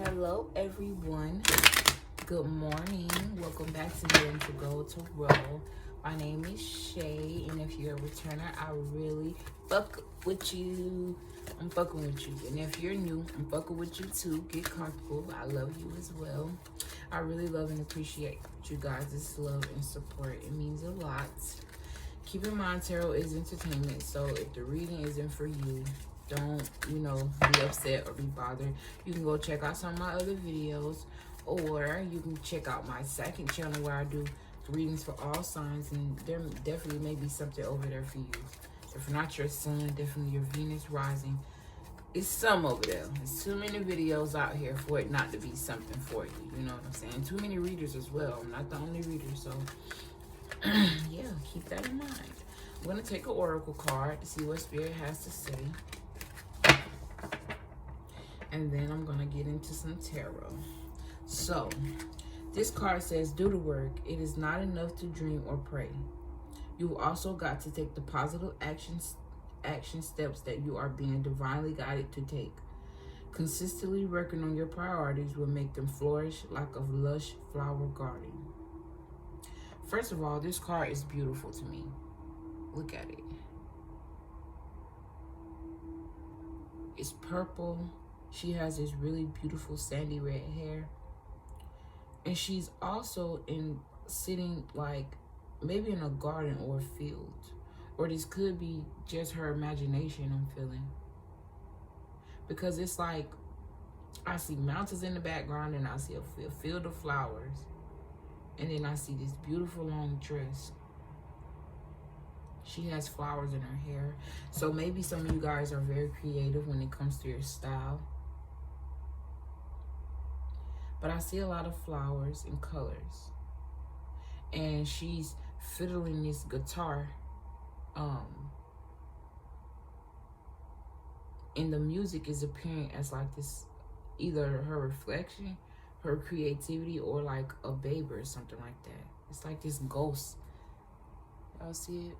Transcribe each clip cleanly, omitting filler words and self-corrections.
Hello everyone, good morning, welcome back to Getting to Go to Roll. My name is Shay, and if you're a returner, I really fuck with you. I'm fucking with you. And if you're new, I'm fucking with you too. Get comfortable. I love you as well. I really love and appreciate you guys' love and support. It means a lot. Keep in mind, tarot is entertainment, so if the reading isn't for you, don't, be upset or be bothered. You can go check out some of my other videos, or you can check out my second channel where I do readings for all signs, and there definitely may be something over there for you. If not your sun, definitely your Venus rising. It's some over there. There's too many videos out here for it not to be something for you. You know what I'm saying? Too many readers as well. I'm not the only reader, so yeah, keep that in mind. I'm going to take an oracle card to see what Spirit has to say. And then I'm going to get into some tarot. So, this card says, do the work. It is not enough to dream or pray. You've also got to take the positive action steps that you are being divinely guided to take. Consistently working on your priorities will make them flourish like a lush flower garden. First of all, this card is beautiful to me. Look at it. It's purple. She has this really beautiful sandy red hair. And she's also sitting like maybe in a garden or a field. Or this could be just her imagination, I'm feeling. Because it's like, I see mountains in the background and I see a field of flowers. And then I see this beautiful long dress. She has flowers in her hair. So maybe some of you guys are very creative when it comes to your style. But I see a lot of flowers and colors. And she's fiddling this guitar. And the music is appearing as like this, either her reflection, her creativity, or like a babe or something like that. It's like this ghost. Y'all see it?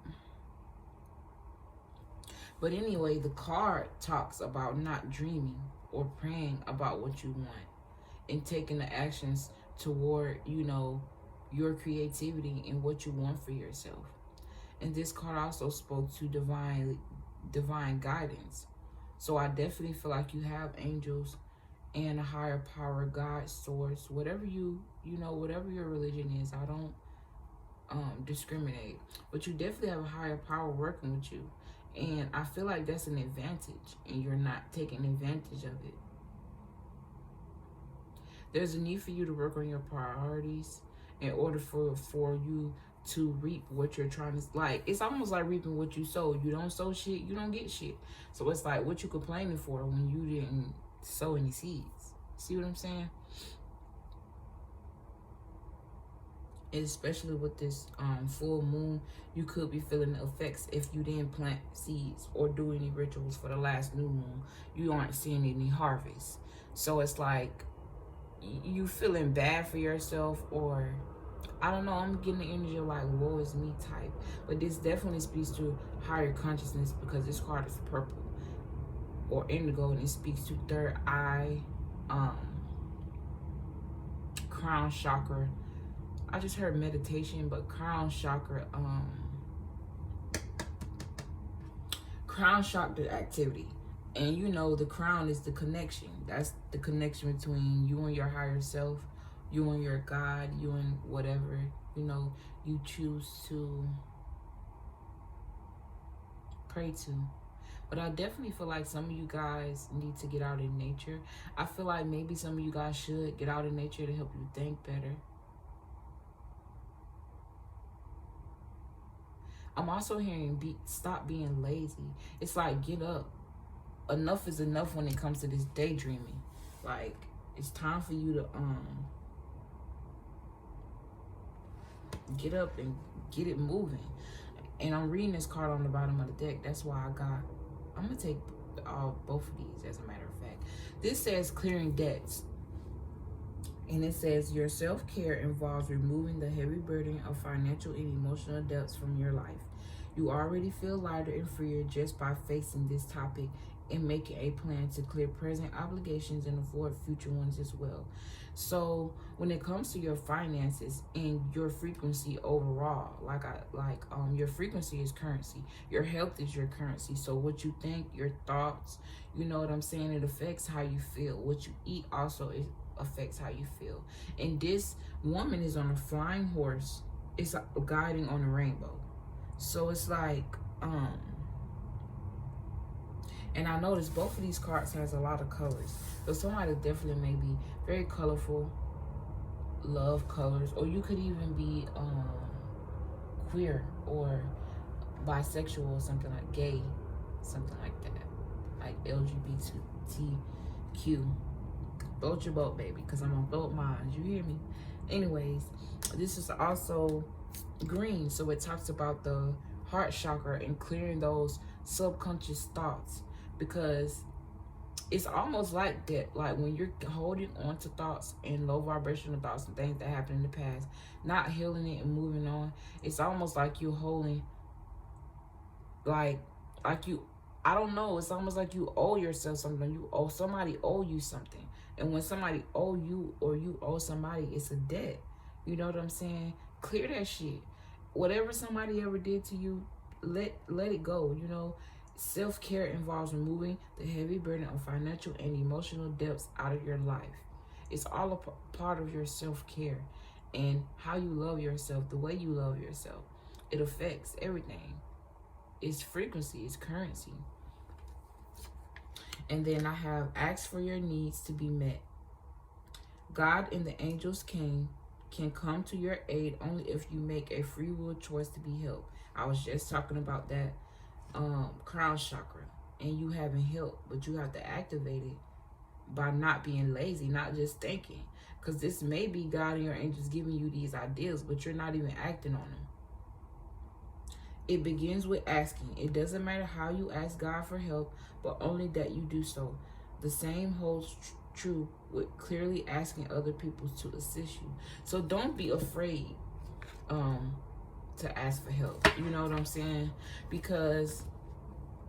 But anyway, the card talks about not dreaming or praying about what you want and taking the actions toward, your creativity and what you want for yourself. And this card also spoke to divine guidance. So I definitely feel like you have angels and a higher power, God, source, whatever whatever your religion is. I don't discriminate, but you definitely have a higher power working with you. And I feel like that's an advantage, and you're not taking advantage of it. There's a need for you to work on your priorities in order for you to reap what you're trying to, like, it's almost like reaping what you sow. You don't sow shit, you don't get shit. So it's like, what you complaining for when you didn't sow any seeds? See what I'm saying? And especially with this full moon, you could be feeling the effects if you didn't plant seeds or do any rituals for the last new moon. You aren't seeing any harvest. So it's like you feeling bad for yourself, or I don't know, I'm getting the energy of like, woe is me type. But this definitely speaks to higher consciousness, because this card is purple or indigo, and it speaks to third eye, crown chakra. I just heard meditation, but crown chakra, crown chakra activity. And the crown is the connection. That's the connection between you and your higher self, you and your God, you and whatever, you choose to pray to. But I definitely feel like some of you guys need to get out in nature. I feel like maybe some of you guys should get out in nature to help you think better. I'm also hearing stop being lazy. It's like, get up. Enough is enough when it comes to this daydreaming. Like, it's time for you to get up and get it moving. And I'm reading this card on the bottom of the deck. That's why I'm gonna take both of these, as a matter of fact. This says clearing debts. And it says your self-care involves removing the heavy burden of financial and emotional debts from your life. You already feel lighter and freer just by facing this topic and making a plan to clear present obligations and avoid future ones as well. So when it comes to your finances and your frequency overall, your frequency is currency. Your health is your currency. So what you think, your thoughts, you know what I'm saying, it affects how you feel. What you eat also affects how you feel. And this woman is on a flying horse. It's guiding on a rainbow. So it's like, and I noticed both of these cards has a lot of colors. So somebody definitely may be very colorful, love colors, or you could even be queer or bisexual or something, like gay, something like that, like LGBTQ. Float your boat, baby, because I'm gonna float mine. You hear me? Anyways, this is also green, so it talks about the heart chakra and clearing those subconscious thoughts, because it's almost like that, like when you're holding on to thoughts and low vibrational thoughts and things that happened in the past, not healing it and moving on. It's almost like you're holding, like you, I don't know, it's almost like you owe yourself something. You owe somebody, owe you something. And when somebody owe you or you owe somebody, it's a debt. You know what I'm saying? Clear that shit. Whatever somebody ever did to you, let it go. You know, self-care involves removing the heavy burden of financial and emotional debts out of your life. It's all a part of your self-care and how you love yourself, the way you love yourself. It affects everything. It's frequency, it's currency. And then I have ask for your needs to be met. God and the angels can come to your aid only if you make a free will choice to be helped. I was just talking about that crown chakra, and you having help, but you have to activate it by not being lazy, not just thinking, because this may be God and your angels giving you these ideas, but you're not even acting on them. It begins with asking. It doesn't matter how you ask God for help, but only that you do so. The same holds true with clearly asking other people to assist you. So don't be afraid to ask for help. You know what I'm saying? Because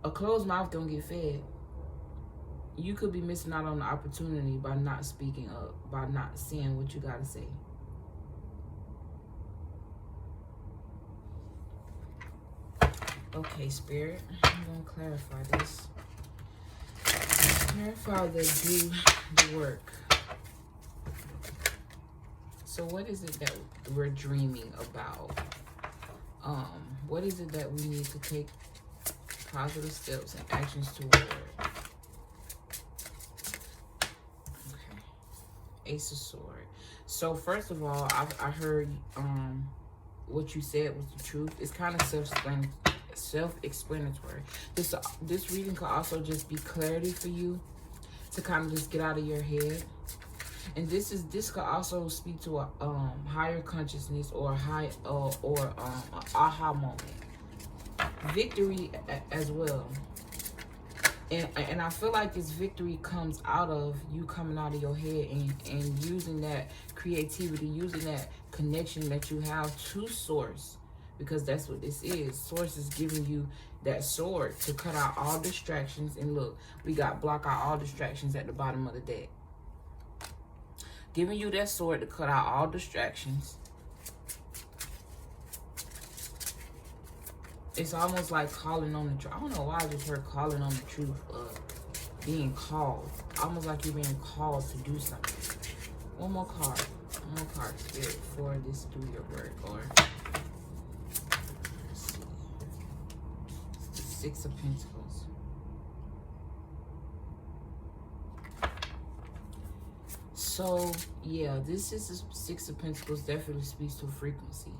a closed mouth don't get fed. You could be missing out on the opportunity by not speaking up, by not saying what you gotta say. Okay, Spirit, I'm gonna clarify this. Clarify do the work. So what is it that we're dreaming about? What is it that we need to take positive steps and actions toward? Okay. Ace of Swords. So first of all, I heard what you said was the truth. It's kind of self-explanatory. This reading could also just be clarity for you to kind of just get out of your head. And this could also speak to a higher consciousness or an aha moment, victory as well. And I feel like this victory comes out of you coming out of your head and using that creativity, using that connection that you have to source, because that's what this is. Source is giving you that sword to cut out all distractions. And look, we got block out all distractions at the bottom of the deck. Giving you that sword to cut out all distractions. It's almost like calling on the truth. I don't know why I just heard calling on the truth. Being called. Almost like you're being called to do something. One more card. One more card, Spirit, for this do your work. Or let's see. Six of Pentacles. So, yeah, this is the Six of Pentacles. Definitely speaks to frequency,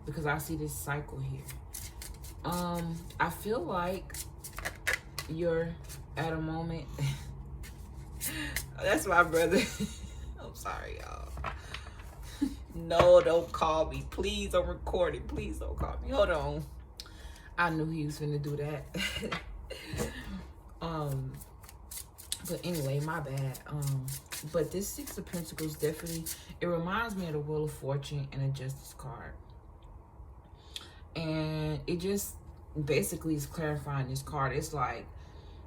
because I see this cycle here. I feel like you're at a moment. That's my brother. I'm sorry, y'all. No, don't call me. Please, I'm recording. Please don't call me. Hold on. I knew he was finna do that. But anyway, my bad. But this Six of Pentacles definitely, it reminds me of the Wheel of Fortune and a Justice card. And it just basically is clarifying this card. It's like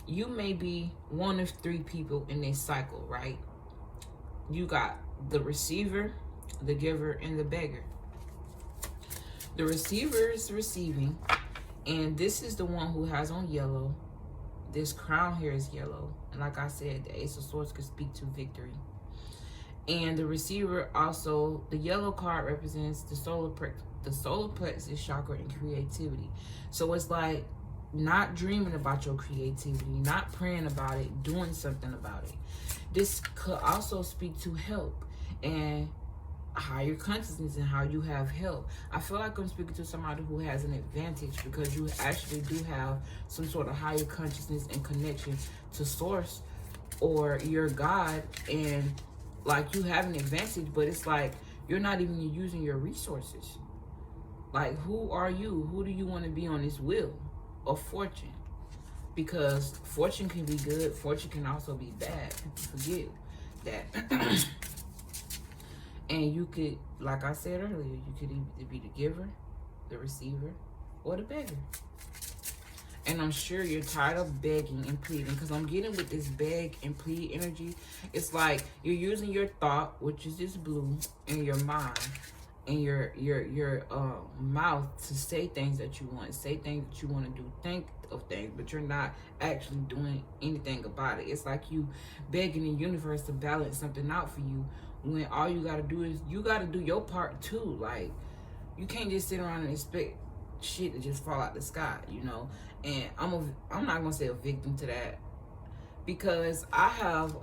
you may be one of three people in this cycle, right? You got the receiver, the giver, and the beggar. The receiver is receiving, and this is the one who has on yellow. This crown here is yellow, and like I said, the Ace of Swords could speak to victory. And the receiver also, the yellow card represents the solar plexus chakra and creativity. So it's like not dreaming about your creativity, not praying about it, doing something about it. This could also speak to help and higher consciousness and how you have help. I feel like I'm speaking to somebody who has an advantage because you actually do have some sort of higher consciousness and connection to source or your God, and like you have an advantage, but it's like you're not even using your resources. Like, who are you? Who do you want to be on this wheel of fortune? Because fortune can be good, fortune can also be bad. People forget that. And you could, like I said earlier, you could either be the giver, the receiver, or the beggar. And I'm sure you're tired of begging and pleading, because I'm getting with this beg and plead energy. It's like you're using your thought, which is this blue, and your mind and your mouth to say things that you want, say things that you want to do, think of things, but you're not actually doing anything about it. It's like you begging the universe to balance something out for you, when all you got to do is you got to do your part too. Like, you can't just sit around and expect shit to just fall out the sky, you know. And I'm not gonna say a victim to that, because I have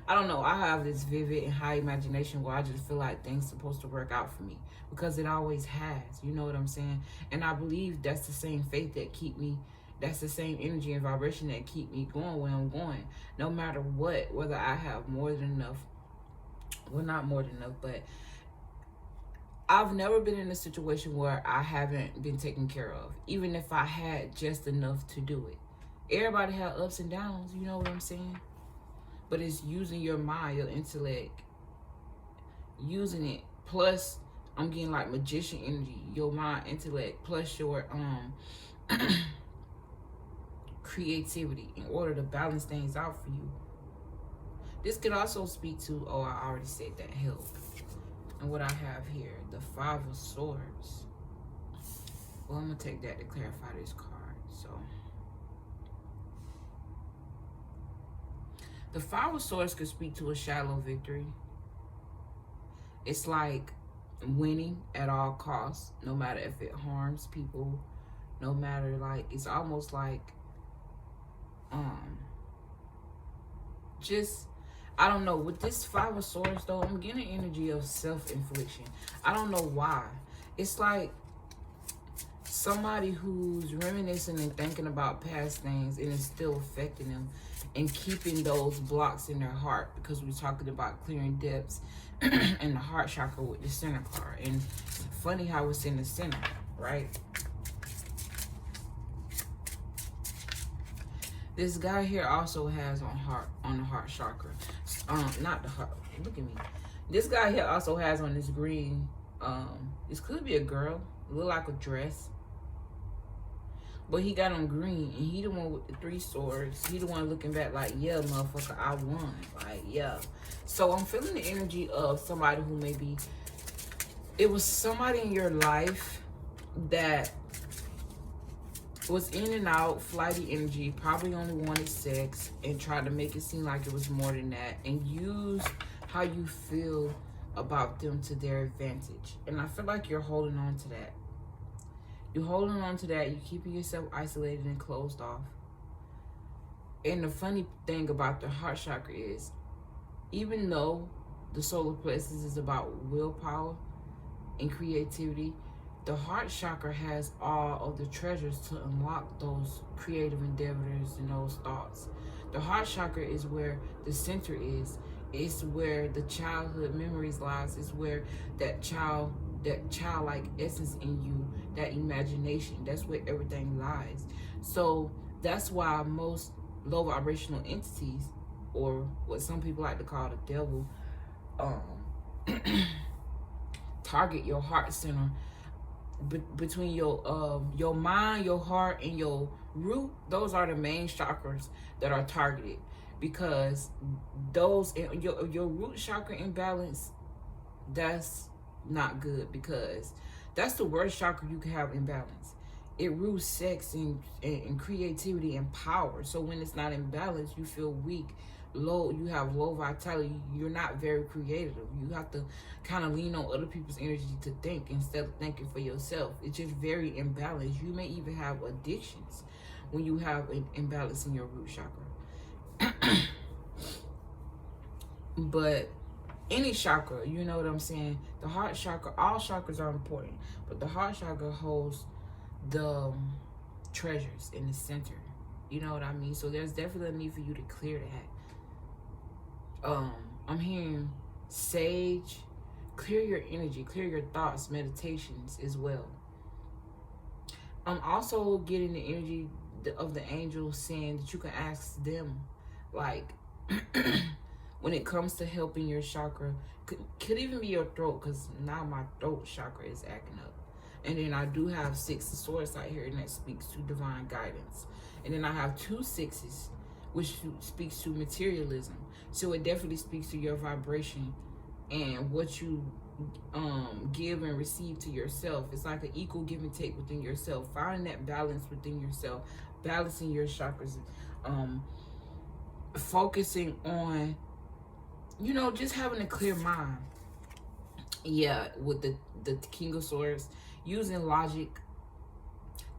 I don't know, I have this vivid and high imagination where I just feel like things supposed to work out for me, because it always has, you know what I'm saying? And I believe that's the same faith that keep me, that's the same energy and vibration that keep me going where I'm going, no matter what, whether I have more than enough, well, not more than enough, but I've never been in a situation where I haven't been taken care of, even if I had just enough to do it. Everybody had ups and downs, you know what I'm saying? But it's using your mind, your intellect, using it. Plus, I'm getting like magician energy, your mind, intellect, plus your creativity in order to balance things out for you. This could also speak to, oh, I already said that, help. And what I have here, the Five of Swords. Well, I'm going to take that to clarify this card. So, the Five of Swords could speak to a shallow victory. It's like winning at all costs, no matter if it harms people, no matter, like, it's almost like, just, I don't know, with this Five of Swords though, I'm getting energy of self-infliction. I don't know why. It's like somebody who's reminiscing and thinking about past things, and it's still affecting them and keeping those blocks in their heart, because we're talking about clearing depths and the heart chakra with the center card. And funny how it's in the center, right? This guy here also has on the heart chakra. Not the heart. Look at me. This guy here also has on this green. This could be a girl. Look like a dress. But he got on green, and he the one with the 3 swords. He the one looking back like, yeah, motherfucker, I won. Like, yeah. So I'm feeling the energy of somebody who maybe, it was somebody in your life that was in and out, flighty energy, probably only wanted sex, and tried to make it seem like it was more than that, and use how you feel about them to their advantage. And I feel like you're holding on to that. You're holding on to that. You're keeping yourself isolated and closed off. And the funny thing about the heart chakra is, even though the solar plexus is about willpower and creativity, the heart chakra has all of the treasures to unlock those creative endeavors and those thoughts. The heart chakra is where the center is. It's where the childhood memories lies. It's where that childlike essence in you, that imagination, that's where everything lies. So that's why most low vibrational entities, or what some people like to call the devil, target your heart center, between your mind, your heart, and your root, those are the main chakras that are targeted, because those, your root chakra imbalance, that's not good, because that's the worst chakra you can have imbalance. It rules sex and creativity and power. So when it's not in balance, you feel weak, low, you have low vitality, you're not very creative. You have to kind of lean on other people's energy to think instead of thinking for yourself. It's just very imbalanced. You may even have addictions when you have an imbalance in your root chakra. But any chakra, you know what I'm saying? The heart chakra, all chakras are important, but the heart chakra holds the treasures in the center. You know what I mean? So there's definitely a need for you to clear that. I'm hearing sage, clear your energy, clear your thoughts, meditations as well. I'm also getting the energy of the angels saying that you can ask them, like, when it comes to helping your chakra, could even be your throat, because now my throat chakra is acting up. And then I do have 6 of swords out here, and that speaks to divine guidance. And then I have 2 sixes, which speaks to materialism. So it definitely speaks to your vibration and what you give and receive to yourself. It's like an equal give and take within yourself. Finding that balance within yourself, balancing your chakras, focusing on, you know, just having a clear mind. Yeah, with the King of Swords, using logic,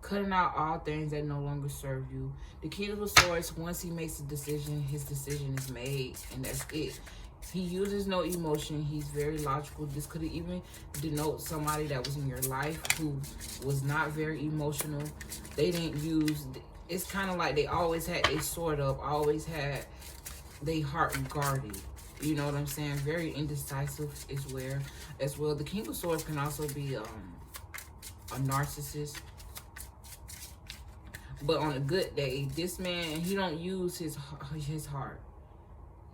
cutting out all things that no longer serve you. The King of Swords, once he makes a decision, his decision is made, and that's it. He uses no emotion. He's very logical. This could even denote somebody that was in your life who was not very emotional. They didn't use, it's kind of like they always had a sword up, always had their heart guarded. You know what I'm saying? Very indecisive as well. The King of Swords can also be a narcissist. But on a good day, this man, he don't use his heart.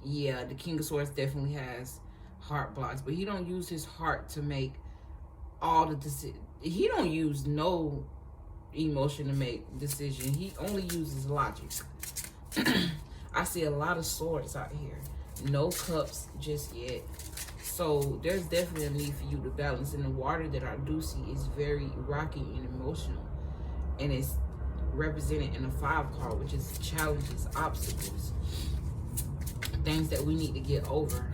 Yeah, the King of Swords definitely has heart blocks, but he don't use his heart to make all the decisions. He don't use no emotion to make decisions. He only uses logic. I see a lot of swords out here. No cups just yet. So there's definitely a need for you to balance. And the water that I do see is very rocky and emotional. And it's represented in a 5 card, which is challenges, obstacles, things that we need to get over.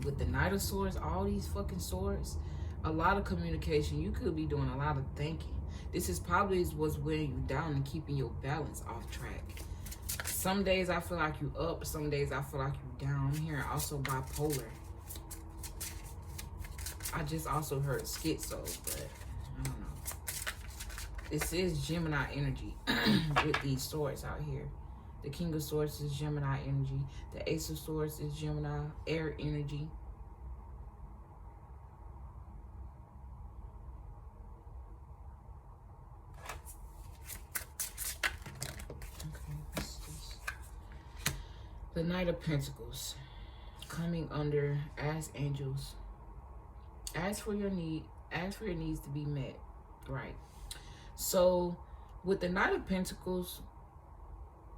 With the Knight of Swords, all these fucking swords, a lot of communication. You could be doing a lot of thinking. This is probably what's weighing you down and keeping your balance off track. Some days I feel like you up, some days I feel like you down. I'm hearing also bipolar. I just also heard schizo, but I don't know. This is Gemini energy with these swords out here. The King of Swords is Gemini energy. The Ace of Swords is Gemini air energy. The Knight of Pentacles, coming under as angels. Ask for your needs to be met, right? So with the Knight of Pentacles,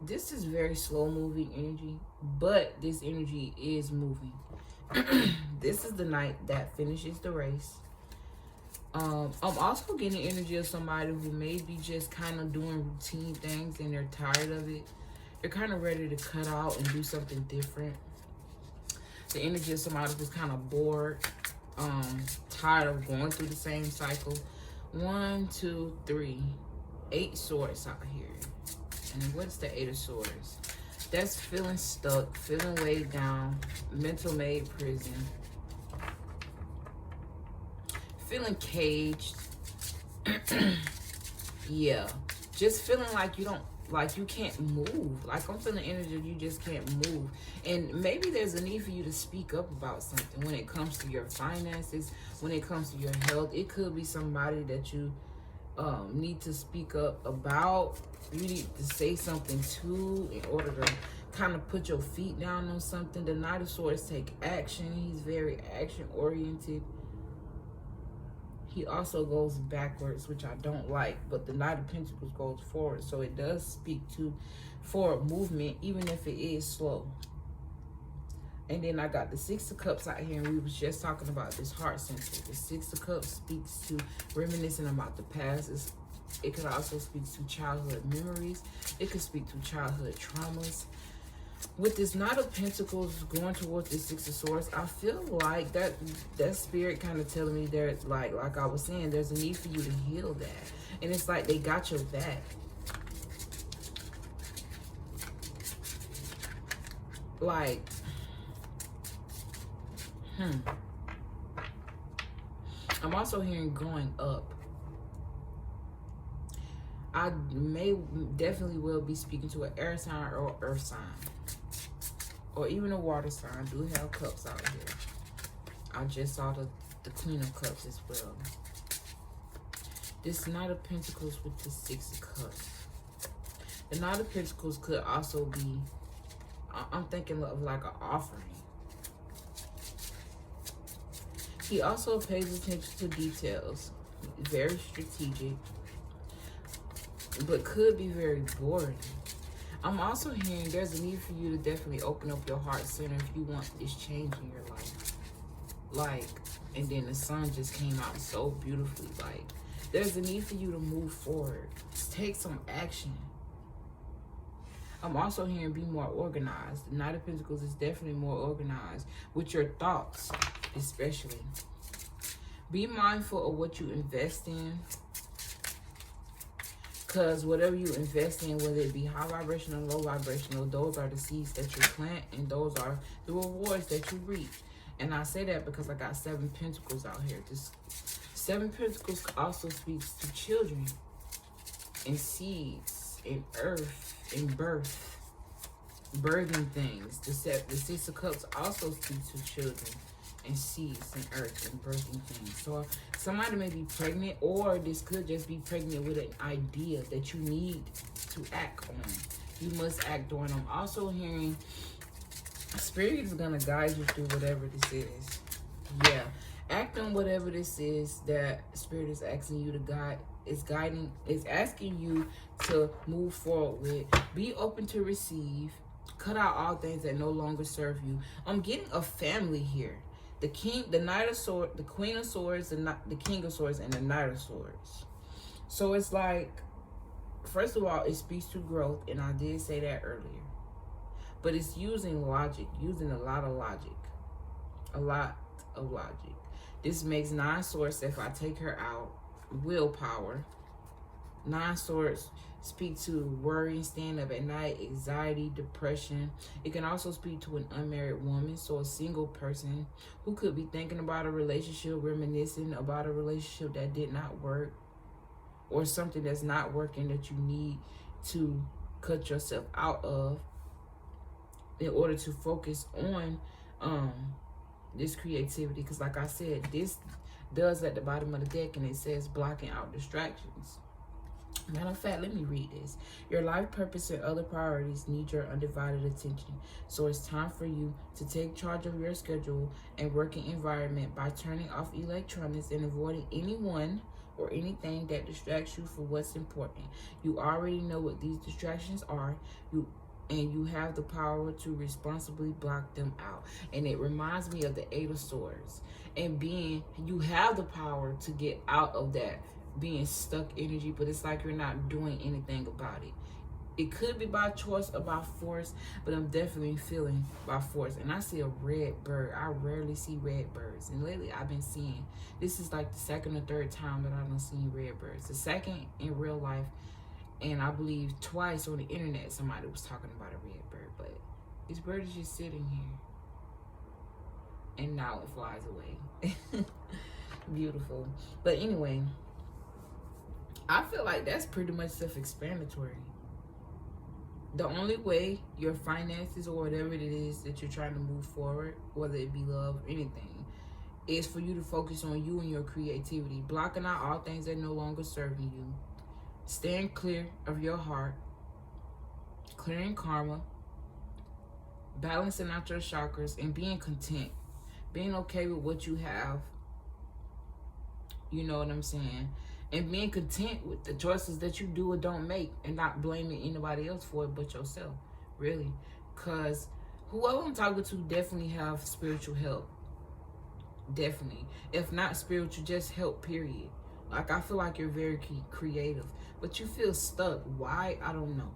this is very slow moving energy, but this energy is moving. This is the knight that finishes the race. I'm also getting the energy of somebody who may be just kind of doing routine things and they're tired of it. They're kind of ready to cut out and do something different. The energy of somebody who's kind of bored, tired of going through the same cycle. 1, 2, 3, 8 swords out here. And what's the 8 of swords? That's feeling stuck, feeling weighed down, mental made prison, feeling caged. Yeah, just feeling like you can't move. Like I'm feeling energy you just can't move. And maybe there's a need for you to speak up about something when it comes to your finances, when it comes to your health. It could be somebody that you need to speak up about. You need to say something to in order to kind of put your feet down on something. The Knight of Swords take action. He's very action oriented. He also goes backwards, which I don't like, but the Knight of Pentacles goes forward. So it does speak to forward movement, even if it is slow. And then I got the Six of Cups out here, and we was just talking about this heart center. The Six of Cups speaks to reminiscing about the past. It could also speak to childhood memories. It could speak to childhood traumas. With this Knight of Pentacles going towards the Six of Swords, I feel like that spirit kind of telling me there's like I was saying, there's a need for you to heal that. And it's like they got your back. Like, I'm also hearing going up. I definitely will be speaking to an air sign or earth sign. Or even a water sign. I do have cups out here. I just saw the Queen of Cups as well. This Knight of Pentacles with the Six of Cups. The Knight of Pentacles could also be, I'm thinking of like an offering. He also pays attention to details. Very strategic. But could be very boring. I'm also hearing there's a need for you to definitely open up your heart center if you want this change in your life. Like, and then the sun just came out so beautifully. Like, there's a need for you to move forward. Take some action. I'm also hearing be more organized. The Knight of Pentacles is definitely more organized with your thoughts, especially. Be mindful of what you invest in. Because whatever you invest in, whether it be high vibrational, low vibrational, those are the seeds that you plant, and those are the rewards that you reap. And I say that because I got 7 Pentacles out here. This 7 Pentacles also speaks to children and seeds and earth and birth, birthing things. The Six of Cups also speaks to children and seeds and earth and birthing things. So somebody may be pregnant, or this could just be pregnant with an idea that you need to act on. You must act on. I'm also hearing Spirit is going to guide you through whatever this is. Yeah. Act on whatever this is that Spirit is asking you to guide. It's asking you to move forward with. Be open to receive. Cut out all things that no longer serve you. I'm getting a family here. The King, the Knight of Swords, the Queen of Swords, the King of Swords, and the Knight of Swords. So it's like, first of all, it speaks to growth, and I did say that earlier. But it's using logic, using a lot of logic. A lot of logic. This makes 9 swords if I take her out. Willpower. 9 swords speak to worry, staying up at night, anxiety, depression. It can also speak to an unmarried woman, so a single person who could be thinking about a relationship, reminiscing about a relationship that did not work, or something that's not working that you need to cut yourself out of in order to focus on this creativity. Because like I said, this does at the bottom of the deck, and it says blocking out distractions. Matter of fact, let me read this. Your life purpose and other priorities need your undivided attention. So it's time for you to take charge of your schedule and working environment by turning off electronics and avoiding anyone or anything that distracts you from what's important. You already know what these distractions are. And you have the power to responsibly block them out. And it reminds me of the 8 of Swords. And you have the power to get out of that being stuck energy, but it's like you're not doing anything about it. It could be by choice or by force, but I'm definitely feeling by force. And I see a red bird. I rarely see red birds. And lately I've been seeing, this is like the 2nd or 3rd time that I've been seeing red birds. The 2nd in real life, and I believe twice on the internet somebody was talking about a red bird. But this bird is just sitting here. And now it flies away. Beautiful. But anyway, I feel like that's pretty much self-explanatory. The only way your finances or whatever it is that you're trying to move forward, whether it be love or anything, is for you to focus on you and your creativity. Blocking out all things that no longer serving you. Staying clear of your heart. Clearing karma. Balancing out your chakras and being content. Being okay with what you have. You know what I'm saying? And being content with the choices that you do or don't make, and not blaming anybody else for it but yourself, really. Because whoever I'm talking to definitely have spiritual help. Definitely. If not spiritual, just help, period. Like, I feel like you're very creative, but you feel stuck. Why? I don't know.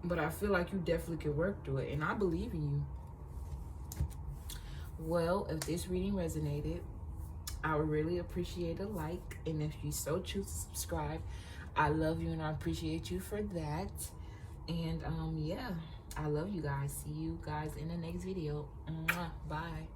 But I feel like you definitely can work through it, and I believe in you. Well, if this reading resonated, I would really appreciate a like, and if you so choose to subscribe, I love you and I appreciate you for that. And yeah, I love you guys. See you guys in the next video. Bye.